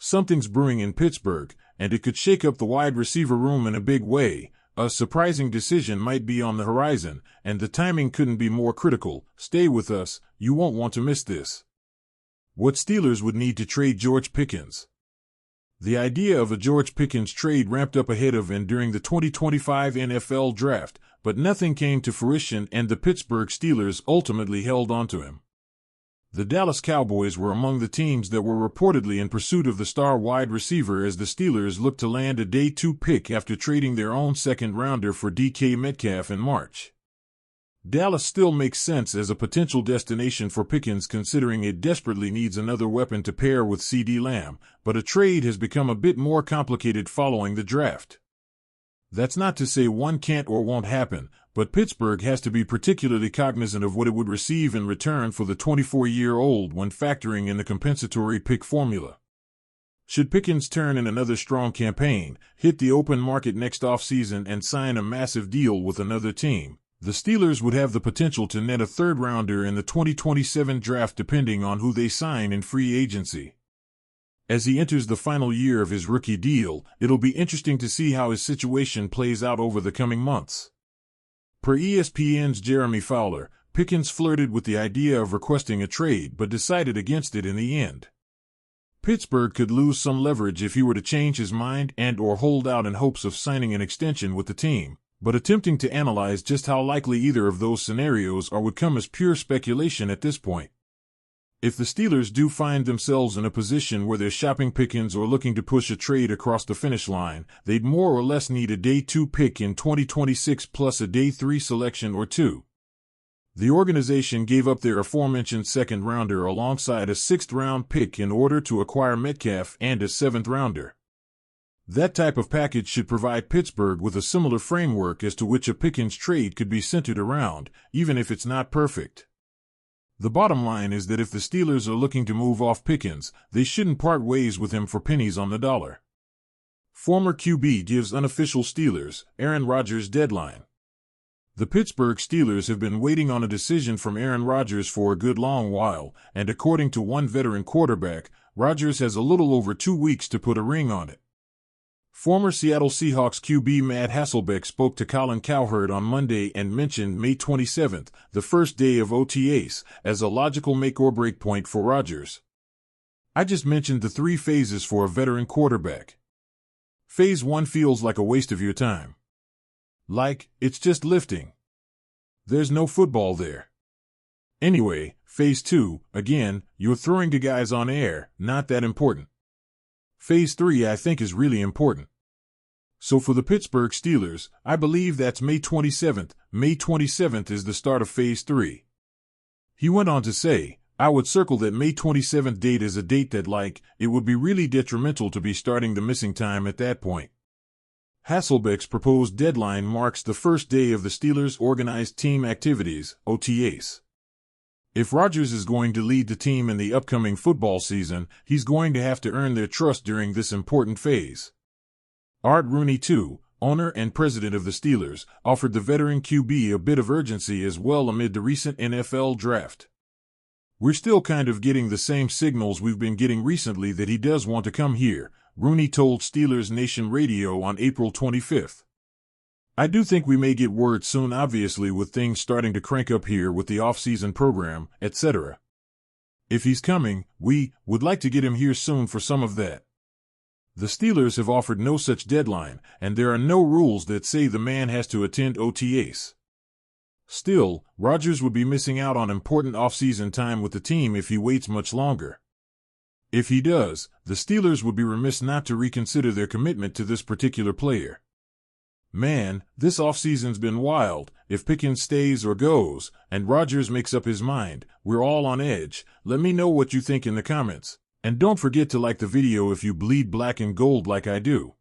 something's brewing in Pittsburgh, and it could shake up the wide receiver room in a big way. A surprising decision might be on the horizon, and the timing couldn't be more critical. Stay with us, you won't want to miss this. What Steelers would need to trade George Pickens. The idea of a George Pickens trade ramped up ahead of and during the 2025 NFL Draft, but nothing came to fruition and the Pittsburgh Steelers ultimately held onto him. The Dallas Cowboys were among the teams that were reportedly in pursuit of the star wide receiver as the Steelers looked to land a day 2 pick after trading their own second-rounder for DK Metcalf in March. Dallas still makes sense as a potential destination for Pickens considering it desperately needs another weapon to pair with CeeDee Lamb, but a trade has become a bit more complicated following the draft. That's not to say one can't or won't happen, but Pittsburgh has to be particularly cognizant of what it would receive in return for the 24-year-old when factoring in the compensatory pick formula. Should Pickens turn in another strong campaign, hit the open market next offseason and sign a massive deal with another team, the Steelers would have the potential to net a third-rounder in the 2027 draft depending on who they sign in free agency. As he enters the final year of his rookie deal, it'll be interesting to see how his situation plays out over the coming months. Per ESPN's Jeremy Fowler, Pickens flirted with the idea of requesting a trade but decided against it in the end. Pittsburgh could lose some leverage if he were to change his mind and or hold out in hopes of signing an extension with the team, but attempting to analyze just how likely either of those scenarios are would come as pure speculation at this point. If the Steelers do find themselves in a position where they're shopping Pickens or looking to push a trade across the finish line, they'd more or less need a day 2 pick in 2026 plus a day 3 selection or two. The organization gave up their aforementioned second-rounder alongside a 6th-round pick in order to acquire Metcalf and a 7th-rounder. That type of package should provide Pittsburgh with a similar framework as to which a Pickens trade could be centered around, even if it's not perfect. The bottom line is that if the Steelers are looking to move off Pickens, they shouldn't part ways with him for pennies on the dollar. Former QB gives unofficial Steelers, Aaron Rodgers deadline. The Pittsburgh Steelers have been waiting on a decision from Aaron Rodgers for a good long while, and according to one veteran quarterback, Rodgers has a little over 2 weeks to put a ring on it. Former Seattle Seahawks QB Matt Hasselbeck spoke to Colin Cowherd on Monday and mentioned May 27th, the first day of OTAs, as a logical make-or-break point for Rodgers. I just mentioned the 3 phases for a veteran quarterback. Phase 1 feels like a waste of your time. Like, it's just lifting. There's no football there. Anyway, Phase 2, again, you're throwing to guys on air, not that important. Phase 3 I think is really important. So for the Pittsburgh Steelers, I believe that's May 27th. May 27th is the start of Phase 3. He went on to say, I would circle that May 27th date as a date that it would be really detrimental to be starting the missing time at that point. Hasselbeck's proposed deadline marks the first day of the Steelers' organized team activities, OTAs. If Rodgers is going to lead the team in the upcoming football season, he's going to have to earn their trust during this important phase. Art Rooney, too, owner and president of the Steelers, offered the veteran QB a bit of urgency as well amid the recent NFL draft. We're still kind of getting the same signals we've been getting recently that he does want to come here, Rooney told Steelers Nation Radio on April 25th. I do think we may get word soon, obviously, with things starting to crank up here with the off-season program, etc. If he's coming, we would like to get him here soon for some of that. The Steelers have offered no such deadline, and there are no rules that say the man has to attend OTAs. Still, Rodgers would be missing out on important off-season time with the team if he waits much longer. If he does, the Steelers would be remiss not to reconsider their commitment to this particular player. Man, this offseason's been wild. If Pickens stays or goes, and Rodgers makes up his mind, we're all on edge. Let me know what you think in the comments. And don't forget to like the video if you bleed black and gold like I do.